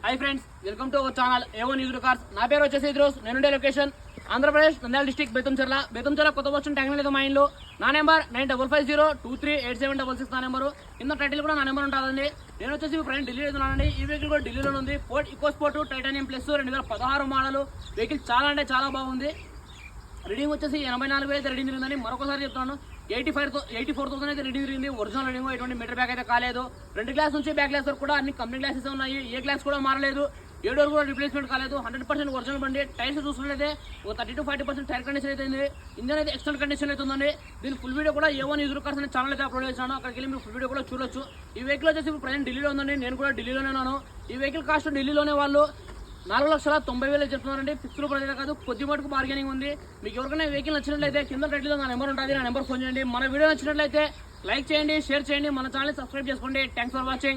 hi friends welcome to our channel A1 used cars ना పేరు వచ్చేసి ఇద్రోస్ నేనుండే లొకేషన్ ఆంధ్రప్రదేశ్ నంద్యాల డిస్ట్రిక్ట్ బేతంచెర్ల కొత్త బస్ స్టాండ్ ట్యాంక్ మా ఇంట్లో నా నెంబర్ 9550238766 నా నెంబరు కింద టైటిల్ కూడా నా నెంబర్ ఉంటుందండి నేను వచ్చేసి ఫ్రెండ్ ఢిల్లీ వెళ్తున్నానండి ఈ వెహికల్ కూడా ఢిల్లీలో ఉంది Ford EcoSport Titanium plus 2016 model vehicle చాలా అంటే చాలా బాగుంది రీడింగ్ వచ్చేసి 84,000 అయితే రీడింగ్ తిరిగిందని మరొకసారి చెప్తాను 84,000 అయితే రీడింగ్ తిరిగింది ఒరిజినల్ రీడింగ్ ఎటువంటి మీటర్ బ్యాక్ అయితే కాలేదు ఫ్రంట్ గ్లాస్ నుంచి బ్యాక్ గ్లాస్ వరకు కూడా అన్ని కంపెనీ గ్లాసెస్ ఉన్నాయి ఏ గ్లాస్ కూడా మారలేదు 7 వరకు కూడా రిప్లేస్మెంట్ కాలేదు 100% ఒరిజినల్ బండి టైర్స్ చూసుకున్నట్లయితే ఒక 30-40% టైర్ కండిషన్ అయితే ఉంది ఇంజన్ అయితే ఎక్స్టర్నల్ కండిషన్ అయితే ఉందండి దీని ఫుల్ వీడియో కూడా A1 యూజ్డ్ కార్స్ అనే ఛానల్ అయితే అప్లోడ్ చేశాను అక్కడికి వెళ్ళి మీరు ఫుల్ వీడియో కూడా చూడొచ్చు ఈ వెహికల్ వచ్చేసి ఇప్పుడు ప్రజెంట్ ఢిల్లీలో ఉందండి నేను కూడా ఢిల్లీలోనే ఉన్నాను ఈ వెహికల్ కాస్ట్ ఢిల్లీలోనే వాళ్ళు 4,90,000 చెప్తున్నారండి ఫిక్స్డ్ ప్రైస్ కాదు కొద్ది మటుకు బార్గెనింగ్ ఉంది మీకు ఎవరికైనా వెహికల్ నచ్చినట్లయితే కింద టైటిల్లో నా నెంబర్ ఉంటుంది నా నెంబర్ ఫోన్ చేయండి మన వీడియో నచ్చినట్లయితే లైక్ చేయండి షేర్ చేయండి మన ఛానల్ సబ్స్క్రైబ్ చేసుకోండి థ్యాంక్స్ ఫర్ వాచింగ్